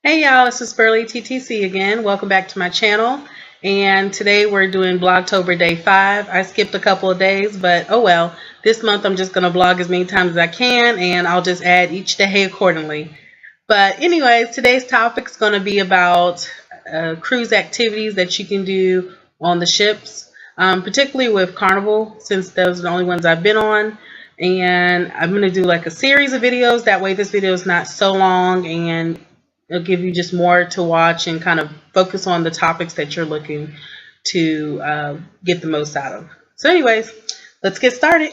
Hey y'all, this is Burley TTC again. Welcome back to my channel. And today we're doing Vlogtober day 5. I skipped a couple of days, but oh well. This month I'm just going to vlog as many times as I can, and I'll just add each day accordingly. But anyways, today's topic is going to be about cruise activities that you can do on the ships, particularly with Carnival, since those are the only ones I've been on. And I'm going to do like a series of videos. That way this video is not so long, and it'll give you just more to watch and kind of focus on the topics that you're looking to get the most out of. So anyways, let's get started.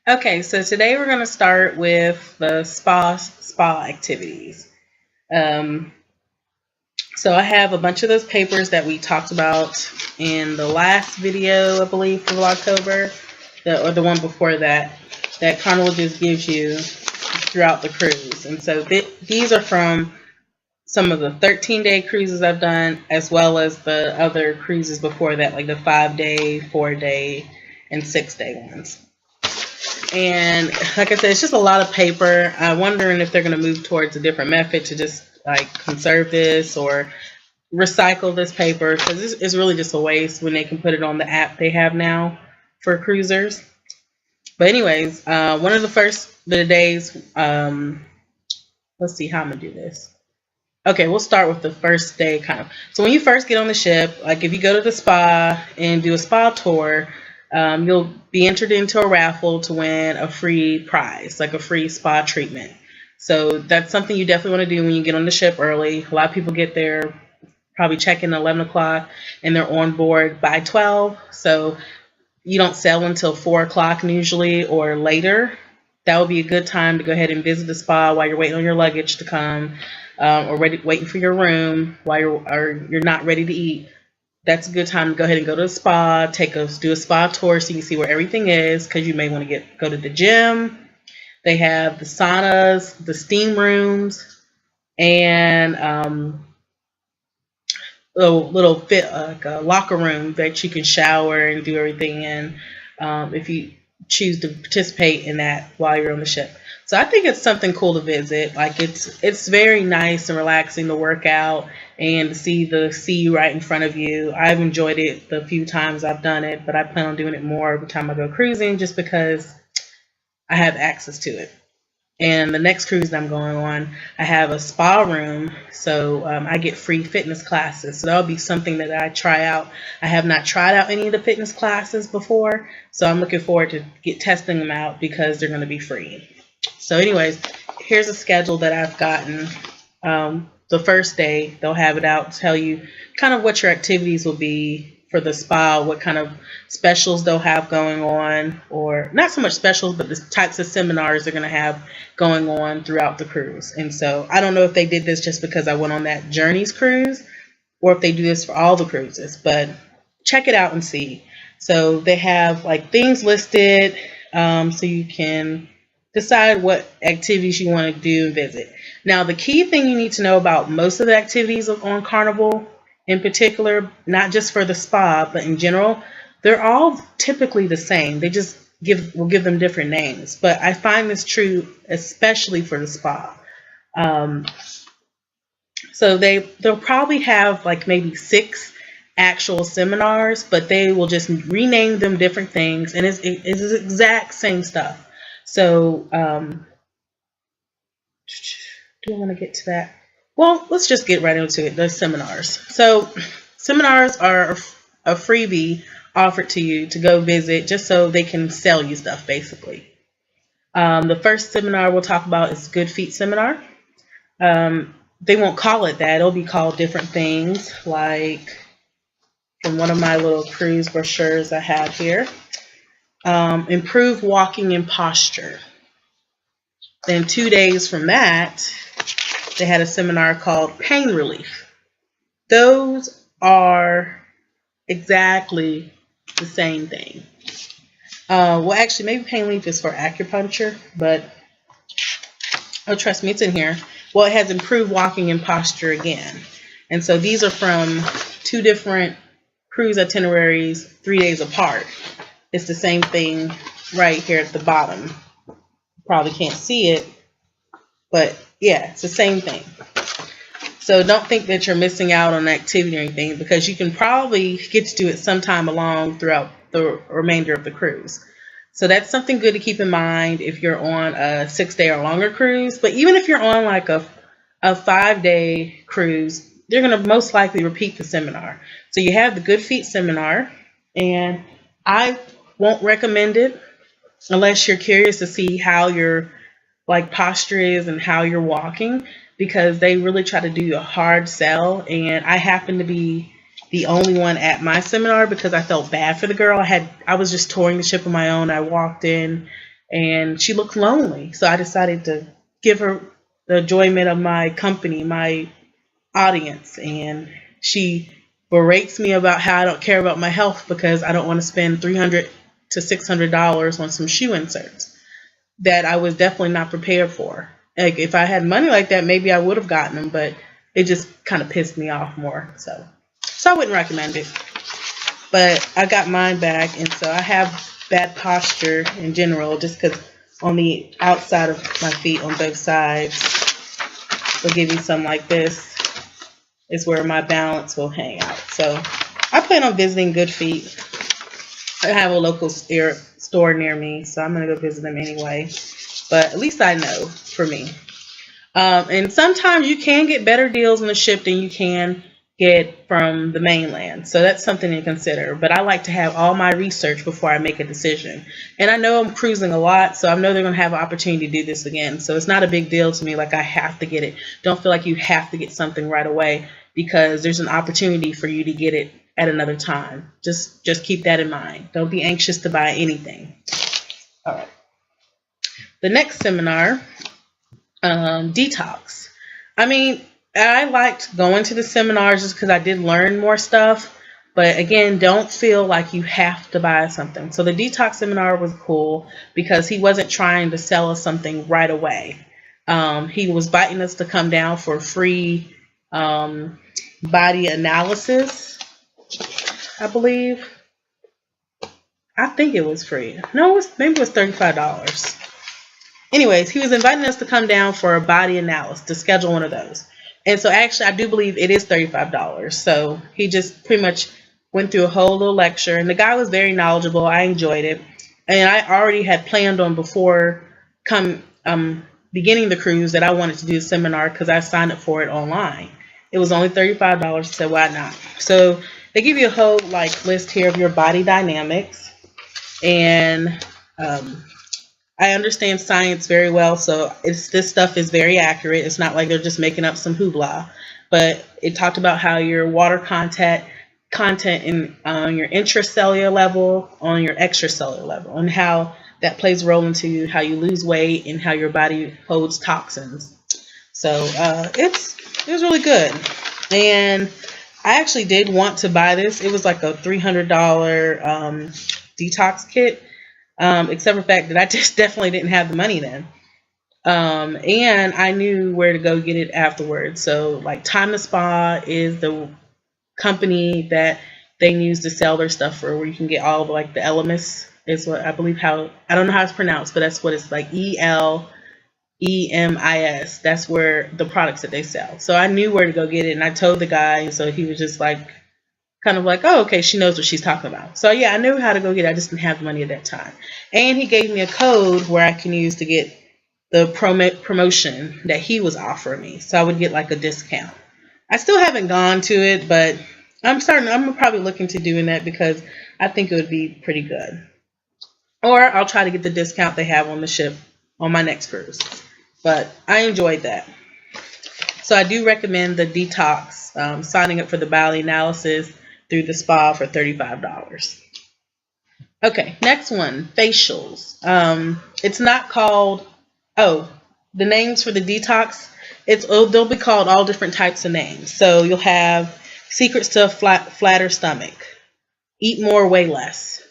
Okay, so today we're going to start with the spa activities. So I have a bunch of those papers that we talked about in the last video, I believe, for Vlogtober, or the one before that Carnival just gives you throughout the cruise. And so these are from some of the 13-day cruises I've done, as well as the other cruises before that, like the 5-day, 4-day, and 6-day ones. And like I said, it's just a lot of paper. I'm wondering if they're going to move towards a different method to just like conserve this or recycle this paper, because it's really just a waste when they can put it on the app they have now for cruisers. But anyways, one of the days, let's see how I'm going to do this. Okay, we'll start with the first day kind of. So when you first get on the ship, like if you go to the spa and do a spa tour, you'll be entered into a raffle to win a free prize, like a free spa treatment. So that's something you definitely want to do when you get on the ship early. A lot of people get there, probably check in at 11 o'clock, and they're on board by 12. So you don't sail until 4 o'clock usually or later. That would be a good time to go ahead and visit the spa while you're waiting on your luggage to come, or waiting for your room while you're not ready to eat. That's a good time to go ahead and go to the spa, do a spa tour so you can see where everything is, because you may want to go to the gym. They have the saunas, the steam rooms, and like a locker room that you can shower and do everything in, if you choose to participate in that while you're on the ship. So I think it's something cool to visit. Like it's very nice and relaxing to work out and to see the sea right in front of you. I've enjoyed it the few times I've done it, but I plan on doing it more every time I go cruising, just because I have access to it. And the next cruise that I'm going on, I have a spa room, so I get free fitness classes. So that'll be something that I try out. I have not tried out any of the fitness classes before, so I'm looking forward to testing them out because they're going to be free. So anyways, here's a schedule that I've gotten. The first day, they'll have it out, tell you kind of what your activities will be for the spa, what kind of specials they'll have going on, or not so much specials, but the types of seminars they're going to have going on throughout the cruise. And so I don't know if they did this just because I went on that Journeys cruise, or if they do this for all the cruises, but check it out and see. So they have like things listed, so you can decide what activities you want to do and visit. Now, the key thing you need to know about most of the activities on Carnival, in particular, not just for the spa, but in general, they're all typically the same. They just will give them different names. But I find this true especially for the spa. So they'll probably have like maybe 6 actual seminars, but they will just rename them different things, and it's the exact same stuff. So do I want to get to that? Well, let's just get right into it. The seminars. So seminars are a freebie offered to you to go visit, just so they can sell you stuff, basically. The first seminar we'll talk about is Good Feet Seminar. They won't call it that. It'll be called different things, like from one of my little cruise brochures I have here. Improve walking and posture. Then 2 days from that, they had a seminar called Pain Relief. Those are exactly the same thing. Well, actually, maybe Pain Relief is for acupuncture, but oh, trust me, it's in here. Well, it has Improved Walking and Posture again. And so these are from 2 different cruise itineraries, 3 days apart. It's the same thing right here at the bottom. probably can't see it, but yeah, it's the same thing. So don't think that you're missing out on an activity or anything, because you can probably get to do it sometime along throughout the remainder of the cruise. So that's something good to keep in mind if you're on a 6-day or longer cruise. But even if you're on like a 5-day cruise, they're going to most likely repeat the seminar. So you have the Good Feet seminar, and I won't recommend it unless you're curious to see how your like posture is and how you're walking, because they really try to do a hard sell. And I happen to be the only one at my seminar because I felt bad for the girl. I was just touring the ship on my own. I walked in and she looked lonely, so I decided to give her the enjoyment of my company, my audience. And she berates me about how I don't care about my health because I don't want to spend $300 to $600 on some shoe inserts that I was definitely not prepared for. Like, if I had money like that, maybe I would have gotten them, but it just kind of pissed me off more. So I wouldn't recommend it. But I got mine back, and so I have bad posture in general, just because on the outside of my feet on both sides, they'll give you some like this, is where my balance will hang out. So I plan on visiting Good Feet. I have a local store near me, so I'm going to go visit them anyway. But at least I know for me. And sometimes you can get better deals on the ship than you can get from the mainland. So that's something to consider. But I like to have all my research before I make a decision. And I know I'm cruising a lot, so I know they're going to have an opportunity to do this again. So it's not a big deal to me, like I have to get it. Don't feel like you have to get something right away, because there's an opportunity for you to get it at another time. Just keep that in mind. Don't be anxious to buy anything. All right. The next seminar, detox. I mean, I liked going to the seminars just because I did learn more stuff. But again, don't feel like you have to buy something. So the detox seminar was cool because he wasn't trying to sell us something right away. He was inviting us to come down for free body analysis, I believe. I think it was free. No, maybe it was $35. Anyways, he was inviting us to come down for a body analysis, to schedule one of those. And so actually, I do believe it is $35. So he just pretty much went through a whole little lecture. And the guy was very knowledgeable. I enjoyed it. And I already had planned on before beginning the cruise that I wanted to do a seminar because I signed up for it online. It was only $35. I said, why not? So they give you a whole list here of your body dynamics. And I understand science very well, so this stuff is very accurate. It's not like they're just making up some hoopla. But it talked about how your water content in on your intracellular level, on your extracellular level, and how that plays a role into how you lose weight and how your body holds toxins. So it was really good. And I actually did want to buy this. It was like a $300 detox kit. Except for the fact that I just definitely didn't have the money then. And I knew where to go get it afterwards. So Time to Spa is the company that they use to sell their stuff for, where you can get all of the elements, is what I believe I don't know how it's pronounced, but that's what it's ELEMIS. That's where the products that they sell. So I knew where to go get it, and I told the guy, and so he was just kind of oh, okay, she knows what she's talking about. So yeah, I knew how to go get it. I just didn't have the money at that time. And he gave me a code where I can use to get the promotion that he was offering me. So I would get a discount. I still haven't gone to it, but I'm probably looking to doing that because I think it would be pretty good. Or I'll try to get the discount they have on the ship on my next cruise. But I enjoyed that. So I do recommend the detox, signing up for the body analysis through the spa for $35. Okay, next one, facials. It's not called, the names for the detox, they'll be called all different types of names. So you'll have secrets to a flatter stomach, eat more, weigh less,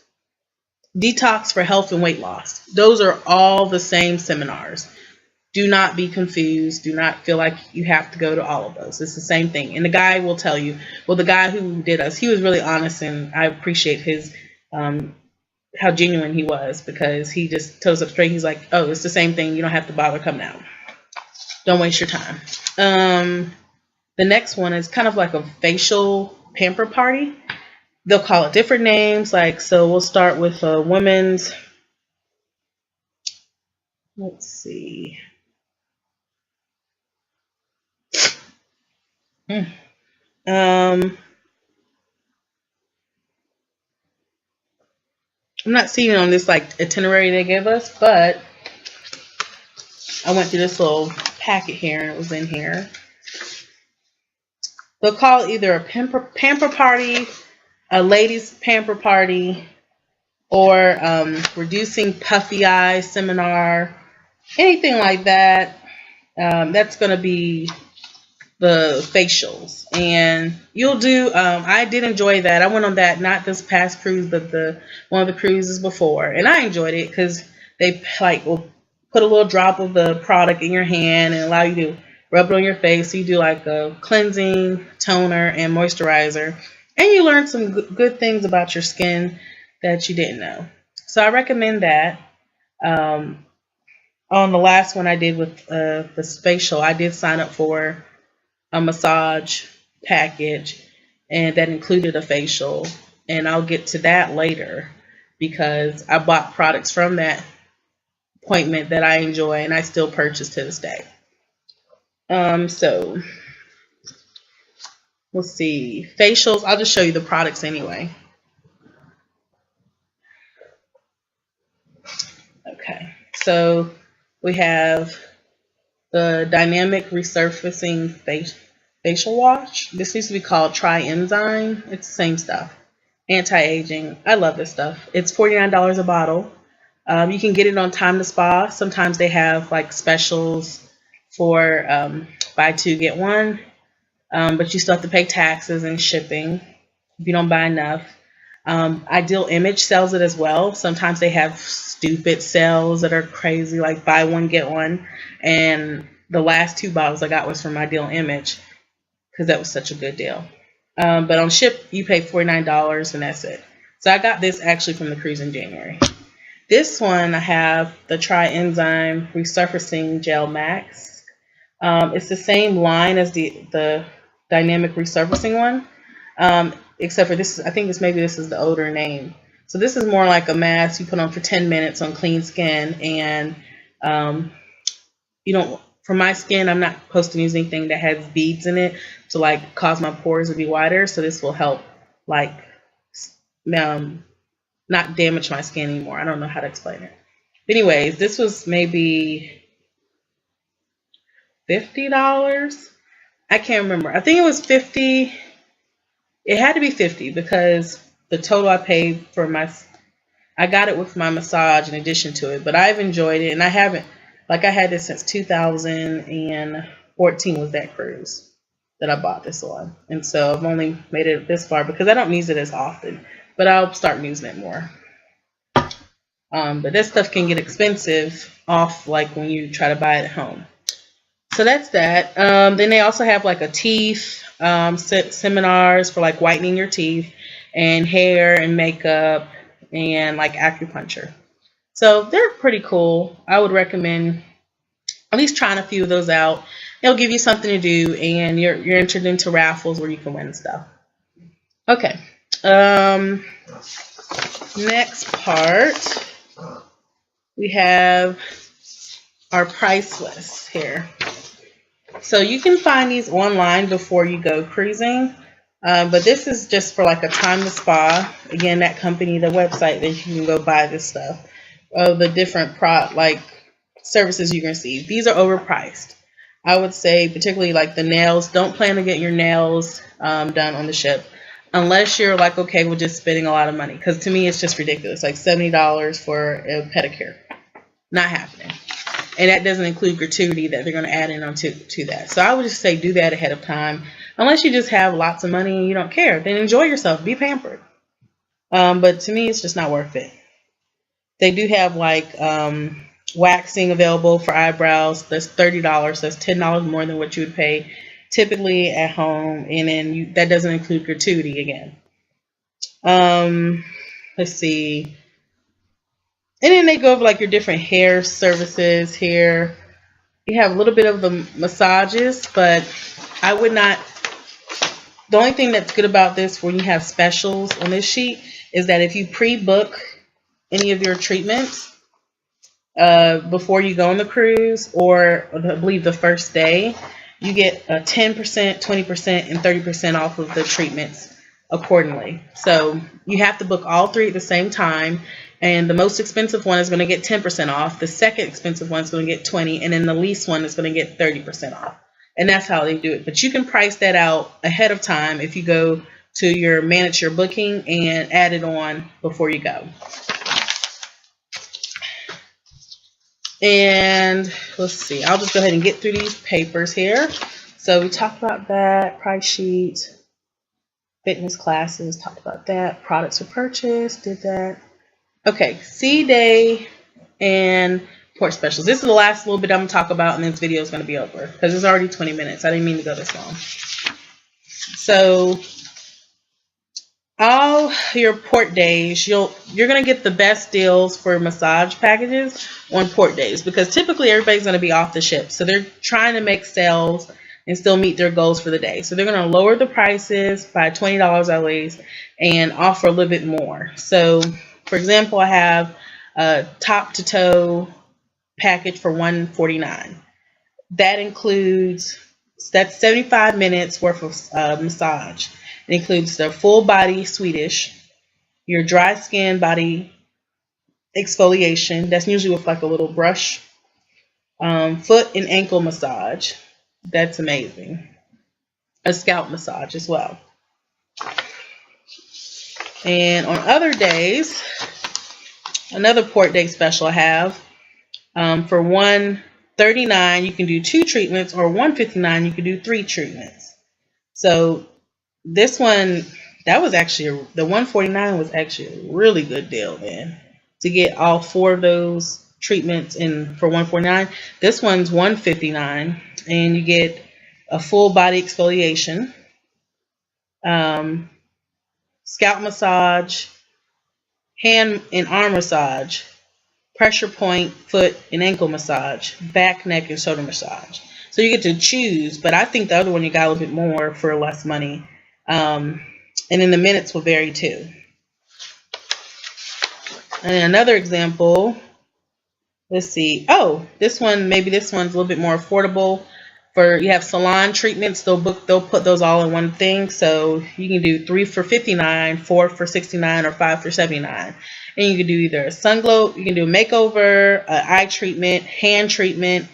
detox for health and weight loss. Those are all the same seminars. Do not be confused. Do not feel like you have to go to all of those. It's the same thing. And the guy will tell you, the guy who did us, he was really honest, and I appreciate his how genuine he was, because he just told us up straight. He's like, oh, it's the same thing. You don't have to bother coming out. Don't waste your time. The next one is kind of like a facial pamper party. They'll call it different names. Like, so we'll start with a women's. Let's see. I'm not seeing it on this like itinerary they gave us, but I went through this little packet here and it was in here. They'll call it either a pamper party, a ladies pamper party, or reducing puffy eyes seminar, anything like that. That's going to be the facials, and you'll do. I did enjoy that. I went on that, not this past cruise, but one of the cruises before, and I enjoyed it because they like will put a little drop of the product in your hand and allow you to rub it on your face. So you do like a cleansing, toner, and moisturizer, and you learn some good things about your skin that you didn't know. So I recommend that. On the last one I did with the facial, I did sign up for a massage package, and that included a facial, and I'll get to that later because I bought products from that appointment that I enjoy and I still purchase to this day. So let's see, facials, I'll just show you the products anyway. Okay, so we have the Dynamic Resurfacing Facial Wash. This used to be called Tri-Enzyme. It's the same stuff. Anti-aging. I love this stuff. It's $49 a bottle. You can get it on Time to Spa. Sometimes they have like specials for buy two, get one. But you still have to pay taxes and shipping if you don't buy enough. Ideal Image sells it as well. Sometimes they have stupid sales that are crazy, like buy one, get one. And the last 2 bottles I got was from Ideal Image because that was such a good deal. But on ship, you pay $49 and that's it. So I got this actually from the cruise in January. This one, I have the Tri-Enzyme Resurfacing Gel Max. It's the same line as the Dynamic Resurfacing one. Except for this, I think this is the older name. So this is more like a mask you put on for 10 minutes on clean skin, and you don't. For my skin, I'm not supposed to use anything that has beads in it to like cause my pores to be wider. So this will help like not damage my skin anymore. I don't know how to explain it. Anyways, this was maybe $50. I can't remember. I think it was $50. It had to be $50 because the total I paid for I got it with my massage in addition to it. But I've enjoyed it, and I haven't, like I had this since 2014 was that cruise that I bought this on. And so I've only made it this far because I don't use it as often, but I'll start using it more. But this stuff can get expensive off like when you try to buy it at home. So that's that. Then they also have like a teeth seminars for like whitening your teeth, and hair and makeup, and like acupuncture. So they're pretty cool. I would recommend at least trying a few of those out. It'll give you something to do, and you're entered into raffles where you can win stuff. Okay. Next part, we have our price list here. So you can find these online before you go cruising, but this is just for like a Time to Spa. Again, that company, the website that you can go buy this stuff. The different services you can see. These are overpriced. I would say, particularly like the nails. Don't plan to get your nails done on the ship unless you're like okay with just spending a lot of money. Because to me, it's just ridiculous. Like $70 for a pedicure, not happening. And that doesn't include gratuity that they're going to add in onto that. So I would just say do that ahead of time. Unless you just have lots of money and you don't care, then enjoy yourself. Be pampered. But to me, it's just not worth it. They do have like waxing available for eyebrows. That's $30. That's $10 more than what you would pay typically at home. And then that doesn't include gratuity again. Let's see. And then they go over like your different hair services here. You have a little bit of the massages, but I would not. The only thing that's good about this when you have specials on this sheet is that if you pre-book any of your treatments before you go on the cruise, or I believe the first day, you get a 10%, 20%, and 30% off of the treatments accordingly. So you have to book all three at the same time, and the most expensive one is going to get 10% off. The second expensive one is going to get 20%, and then the least one is going to get 30% off. And that's how they do it. But you can price that out ahead of time if you go to your manage your booking and add it on before you go. And let's see, I'll just go ahead and get through these papers here. So we talked about that, price sheet, fitness classes, talked about that, products for purchase, did that. Okay, sea day and port specials. This is the last little bit I'm going to talk about, and this video is going to be over because it's already 20 minutes. I didn't mean to go this long. So all your port days, you're going to get the best deals for massage packages on port days, because typically everybody's going to be off the ship. So they're trying to make sales and still meet their goals for the day. So they're going to lower the prices by $20 at least and offer a little bit more. So for example, I have a top to toe package for $149. That includes, that's 75 minutes worth of massage. It includes the full body Swedish, your dry skin body exfoliation. That's usually with like a little brush. Foot and ankle massage. That's amazing. A scalp massage as well. And on other days, another port day special I have. For $139, you can do 2 treatments, or $159, you can do 3 treatments. So this one, that was actually, the $149 was actually a really good deal, man. To get all 4 of those treatments in for $149. This one's $159, and you get a full body exfoliation, scalp massage, hand and arm massage, pressure point, foot and ankle massage, back, neck, and shoulder massage. So you get to choose, but I think the other one you got a little bit more for less money. And then the minutes will vary too. And another example, let's see. Oh, this one, maybe this one's a little bit more affordable. For you have salon treatments, they'll put those all in one thing. So you can do 3 for $59, 4 for $69, or 5 for $79. And you can do either a sun glow, you can do a makeover, eye treatment, hand treatment,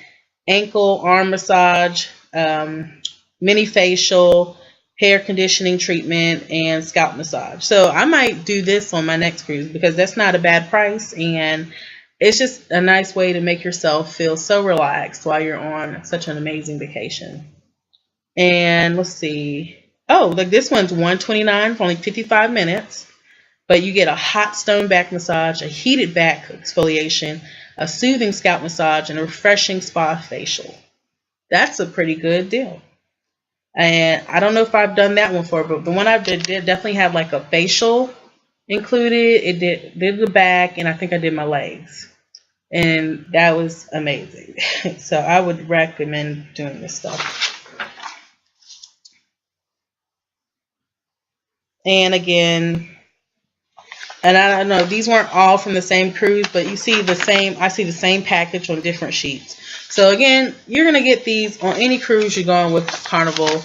ankle, arm massage, mini facial, hair conditioning treatment, and scalp massage. So I might do this on my next cruise because that's not a bad price, and it's just a nice way to make yourself feel so relaxed while you're on such an amazing vacation. And let's see. Oh, like this one's $129 for only 55 minutes. But you get a hot stone back massage, a heated back exfoliation, a soothing scalp massage, and a refreshing spa facial. That's a pretty good deal. And I don't know if I've done that one before, but the one I did definitely have like a facial included. It did the back, and I think I did my legs. And that was amazing. So I would recommend doing this stuff. And again, and I don't know, these weren't all from the same cruise, but you see the same, I see the same package on different sheets. So again, you're going to get these on any cruise you're going with Carnival.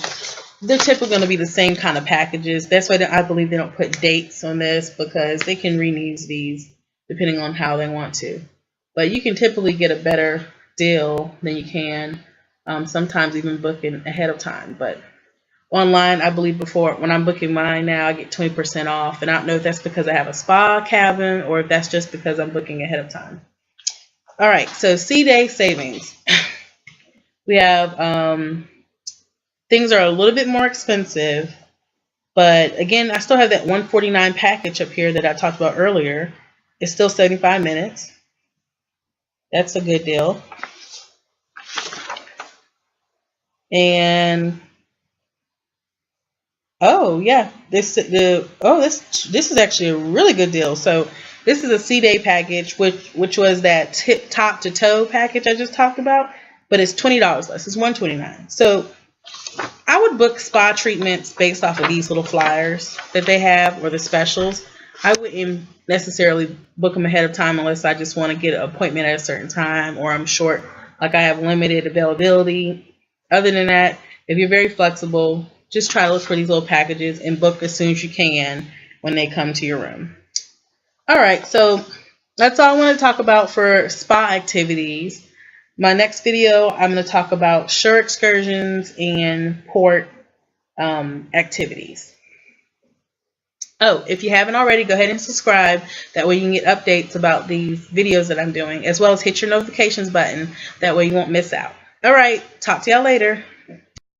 They're typically going to be the same kind of packages. That's why I believe they don't put dates on this, because they can reuse these depending on how they want to. But you can typically get a better deal than you can sometimes even booking ahead of time. But online, I believe before, when I'm booking mine now, I get 20% off. And I don't know if that's because I have a spa cabin or if that's just because I'm booking ahead of time. All right, so sea day savings. We have things are a little bit more expensive. But again, I still have that $149 package up here that I talked about earlier. It's still 75 minutes. That's a good deal. And oh yeah, this is actually a really good deal. So This is a C-Day package, which was that top to toe package I just talked about, but it's $20 less. It's $129. So I would book spa treatments based off of these little flyers that they have or the specials. I wouldn't necessarily book them ahead of time unless I just want to get an appointment at a certain time or I'm short, like I have limited availability. Other than that, if you're very flexible, just try to look for these little packages and book as soon as you can when they come to your room. All right, so that's all I want to talk about for spa activities. My next video, I'm going to talk about shore excursions and port activities. Oh, if you haven't already, go ahead and subscribe. That way you can get updates about these videos that I'm doing, as well as hit your notifications button. That way you won't miss out. All right, talk to y'all later.